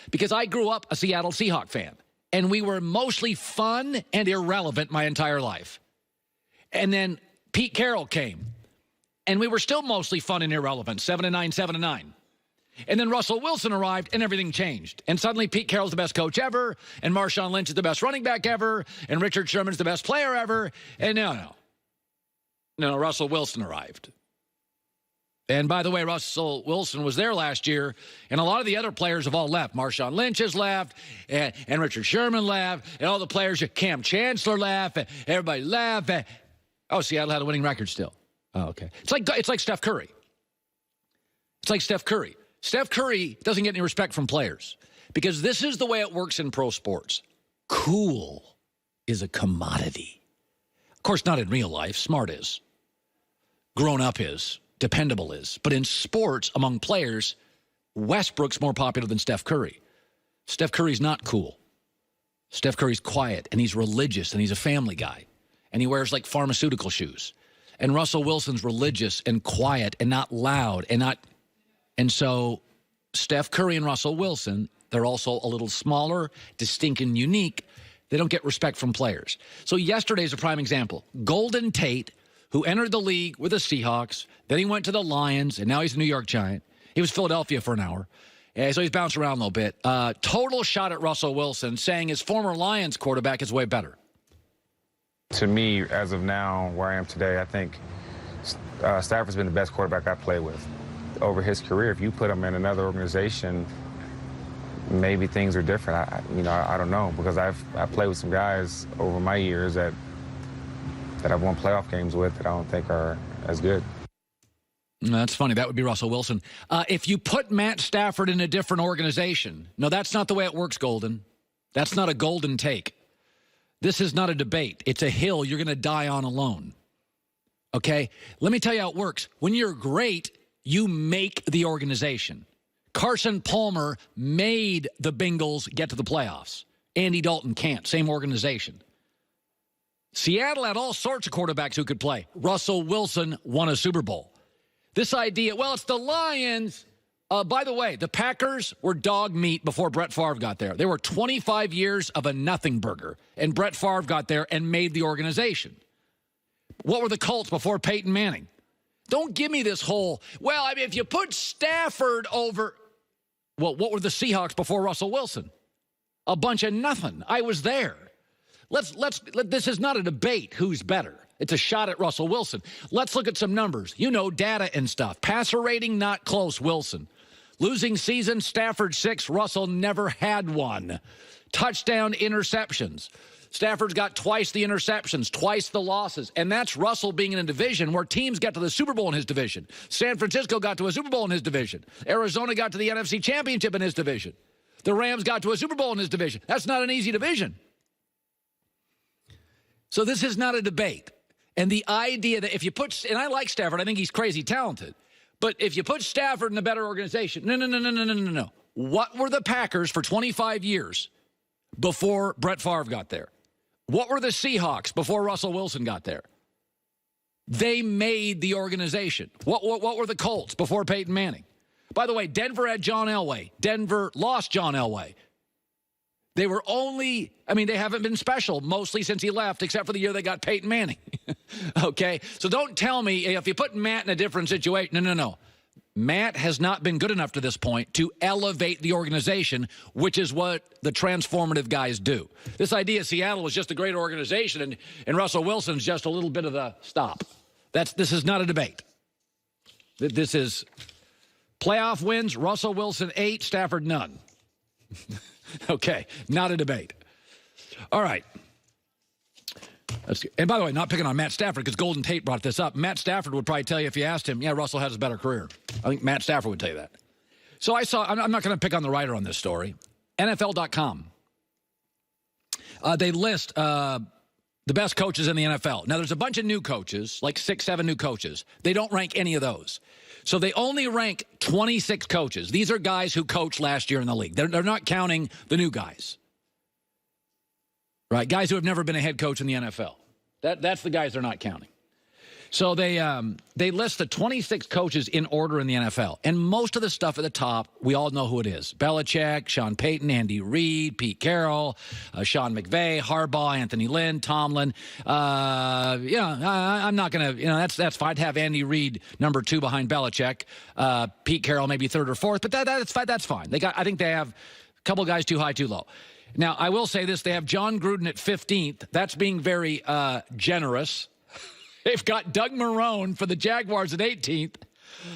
because I grew up a Seattle Seahawks fan, and we were mostly fun and irrelevant my entire life. And then Pete Carroll came, and we were still mostly fun and irrelevant, 7-9, 7-9. And then Russell Wilson arrived, and everything changed. And suddenly Pete Carroll's the best coach ever, and Marshawn Lynch is the best running back ever, and Richard Sherman's the best player ever. And no, Russell Wilson arrived. And by the way, Russell Wilson was there last year, and a lot of the other players have all left. Marshawn Lynch has left, and Richard Sherman left, and all the players, Cam Chancellor left, and everybody left. Oh, Seattle had a winning record still. Oh, okay. It's like Steph Curry. It's like Steph Curry. Steph Curry doesn't get any respect from players because this is the way it works in pro sports. Cool is a commodity. Of course, not in real life. Smart is. Grown up is. Dependable is. But in sports, among players, Westbrook's more popular than Steph Curry. Steph Curry's not cool. Steph Curry's quiet, and he's religious, and he's a family guy. And he wears, like, pharmaceutical shoes. And Russell Wilson's religious and quiet and not loud and not... And so Steph Curry and Russell Wilson, they're also a little smaller, distinct, and unique. They don't get respect from players. So yesterday's a prime example. Golden Tate, who entered the league with the Seahawks, then he went to the Lions, and now he's a New York Giant. He was Philadelphia for an hour. So he's bounced around a little bit. Total shot at Russell Wilson, saying his former Lions quarterback is way better. To me, as of now, where I am today, I think Stafford's been the best quarterback I've played with over his career. If you put him in another organization, maybe things are different. I don't know, because I've played with some guys over my years that I've won playoff games with that I don't think are as good. That's funny. That would be Russell Wilson. If you put Matt Stafford in a different organization, no, that's not the way it works, Golden. That's not a golden take. This is not a debate. It's a hill you're going to die on alone. Okay? Let me tell you how it works. When you're great, you make the organization. Carson Palmer made the Bengals get to the playoffs. Andy Dalton can't. Same organization. Seattle had all sorts of quarterbacks who could play. Russell Wilson won a Super Bowl. This idea, well, it's the Lions. By the way, the Packers were dog meat before Brett Favre got there. They were 25 years of a nothing burger, and Brett Favre got there and made the organization. What were the Colts before Peyton Manning? Don't give me this whole, well, I mean, if you put Stafford over, well, what were the Seahawks before Russell Wilson? A bunch of nothing. I was there. This is not a debate who's better. It's a shot at Russell Wilson. Let's look at some numbers. You know, data and stuff. Passer rating, not close, Wilson. Losing season, Stafford 6, Russell never had one. Touchdown interceptions. Stafford's got twice the interceptions, twice the losses. And that's Russell being in a division where teams got to the Super Bowl in his division. San Francisco got to a Super Bowl in his division. Arizona got to the NFC Championship in his division. The Rams got to a Super Bowl in his division. That's not an easy division. So this is not a debate. And the idea that if you put, and I like Stafford, I think he's crazy talented. But if you put Stafford in a better organization, no. What were the Packers for 25 years before Brett Favre got there? What were the Seahawks before Russell Wilson got there? They made the organization. What were the Colts before Peyton Manning? By the way, Denver had John Elway. Denver lost John Elway. They were only, they haven't been special mostly since he left, except for the year they got Peyton Manning. Okay? So don't tell me if you put Matt in a different situation. No. Matt has not been good enough to this point to elevate the organization, which is what the transformative guys do. This idea Seattle was just a great organization and Russell Wilson's just a little bit of the stop. This is not a debate. This is playoff wins, Russell Wilson 8, Stafford none. Okay, not a debate. All right. And by the way, not picking on Matt Stafford because Golden Tate brought this up. Matt Stafford would probably tell you if you asked him, yeah, Russell has a better career. I think Matt Stafford would tell you that. So I'm not going to pick on the writer on this story. NFL.com. They list the best coaches in the NFL. Now, there's a bunch of new coaches, like 6, 7 new coaches. They don't rank any of those. So they only rank 26 coaches. These are guys who coached last year in the league. They're not counting the new guys. Right? Guys who have never been a head coach in the NFL. That's the guys they're not counting. So they list the 26 coaches in order in the NFL. And most of the stuff at the top, we all know who it is. Belichick, Sean Payton, Andy Reid, Pete Carroll, Sean McVay, Harbaugh, Anthony Lynn, Tomlin. I'm not going to, that's fine to have Andy Reid number 2 behind Belichick. Pete Carroll maybe 3rd or 4th, but that's fine. I think they have a couple guys too high, too low. Now, I will say this. They have John Gruden at 15th. That's being very generous. They've got Doug Marrone for the Jaguars at 18th.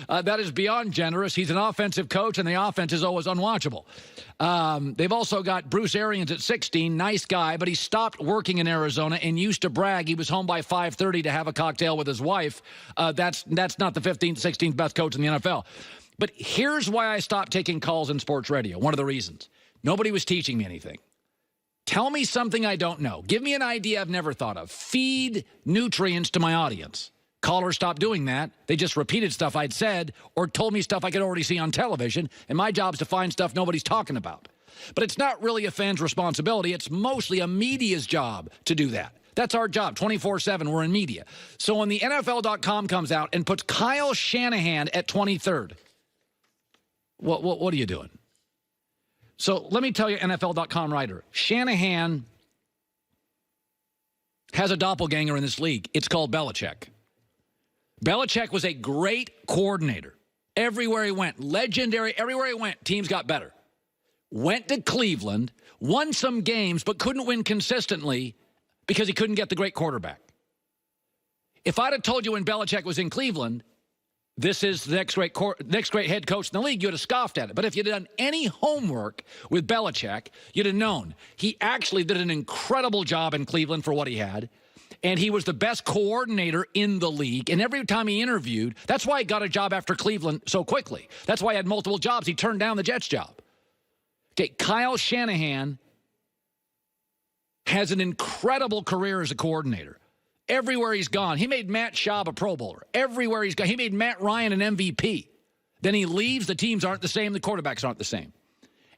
That is beyond generous. He's an offensive coach, and the offense is always unwatchable. They've also got Bruce Arians at 16. Nice guy, but he stopped working in Arizona and used to brag he was home by 5:30 to have a cocktail with his wife. That's not the 15th, 16th best coach in the NFL. But here's why I stopped taking calls in sports radio. One of the reasons. Nobody was teaching me anything. Tell me something I don't know. Give me an idea I've never thought of. Feed nutrients to my audience. Callers stopped doing that. They just repeated stuff I'd said or told me stuff I could already see on television, and my job is to find stuff nobody's talking about. But it's not really a fan's responsibility. It's mostly a media's job to do that. That's our job, 24/7. We're in media. So when the NFL.com comes out and puts Kyle Shanahan at 23rd, what are you doing? So let me tell you, NFL.com writer, Shanahan has a doppelganger in this league. It's called Belichick. Belichick was a great coordinator. Everywhere he went, legendary, everywhere he went, teams got better. Went to Cleveland, won some games, but couldn't win consistently because he couldn't get the great quarterback. If I'd have told you when Belichick was in Cleveland, this is the next great head coach in the league, you'd have scoffed at it. But if you'd done any homework with Belichick, you'd have known. He actually did an incredible job in Cleveland for what he had, and he was the best coordinator in the league. And every time he interviewed, that's why he got a job after Cleveland so quickly. That's why he had multiple jobs. He turned down the Jets job. Okay, Kyle Shanahan has an incredible career as a coordinator. Everywhere he's gone. He made Matt Schaub a Pro Bowler. Everywhere he's gone. He made Matt Ryan an MVP. Then he leaves. The teams aren't the same. The quarterbacks aren't the same.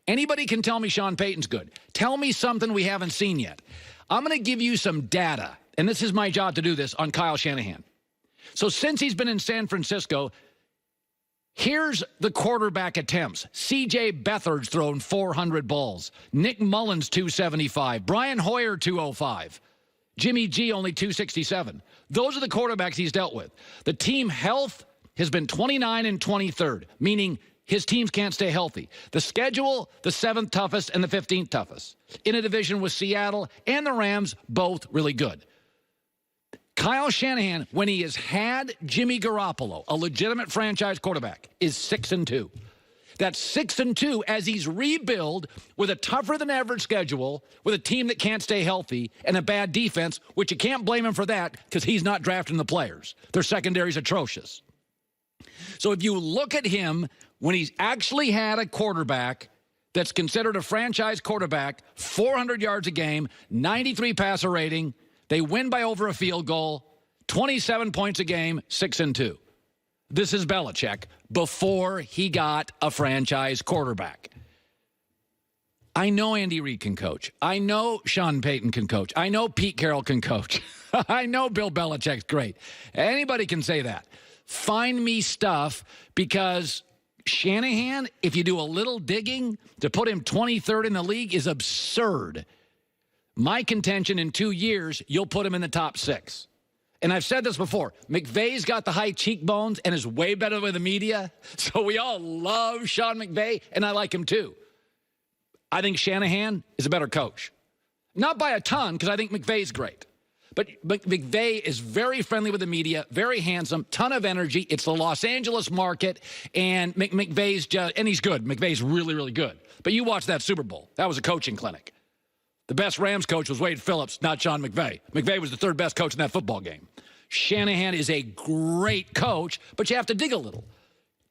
Anybody can tell me Sean Payton's good. Tell me something we haven't seen yet. I'm going to give you some data, and this is my job to do this, on Kyle Shanahan. So since he's been in San Francisco, here's the quarterback attempts. C.J. Beathard's thrown 400 balls. Nick Mullins, 275. Brian Hoyer, 205. Jimmy G, only 267. Those are the quarterbacks he's dealt with. The team health has been 29 and 23rd, meaning his teams can't stay healthy. The schedule, the 7th toughest and the 15th toughest. In a division with Seattle and the Rams, both really good. Kyle Shanahan, when he has had Jimmy Garoppolo, a legitimate franchise quarterback, is 6-2. That's 6-2 as he's rebuild with a tougher-than-average schedule, with a team that can't stay healthy, and a bad defense, which you can't blame him for that because he's not drafting the players. Their secondary's atrocious. So if you look at him when he's actually had a quarterback that's considered a franchise quarterback, 400 yards a game, 93 passer rating, they win by over a field goal, 27 points a game, 6-2. This is Belichick before he got a franchise quarterback. I know Andy Reid can coach. I know Sean Payton can coach. I know Pete Carroll can coach. I know Bill Belichick's great. Anybody can say that. Find me stuff, because Shanahan, if you do a little digging, to put him 23rd in the league is absurd. My contention, in 2 years, you'll put him in the top 6. And I've said this before, McVay's got the high cheekbones and is way better with the media. So we all love Sean McVay, and I like him too. I think Shanahan is a better coach. Not by a ton, because I think McVay's great. But McVay is very friendly with the media, very handsome, ton of energy. It's the Los Angeles market, and McVay's just, and he's good. McVay's really, really good. But you watch that Super Bowl. That was a coaching clinic. The best Rams coach was Wade Phillips, not Sean McVay. McVay was the 3rd best coach in that football game. Shanahan is a great coach, but you have to dig a little.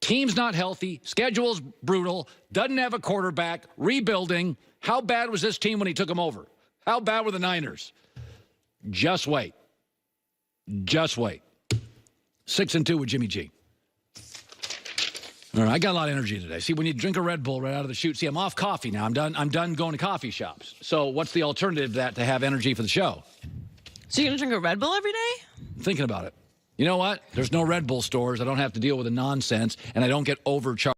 Team's not healthy. Schedule's brutal. Doesn't have a quarterback. Rebuilding. How bad was this team when he took them over? How bad were the Niners? Just wait. Just wait. 6-2 with Jimmy G. All right, I got a lot of energy today. See, when you drink a Red Bull right out of the chute, see, I'm off coffee now. I'm done going to coffee shops. So what's the alternative to that to have energy for the show? So you're going to drink a Red Bull every day? I'm thinking about it. You know what? There's no Red Bull stores. I don't have to deal with the nonsense, and I don't get overcharged.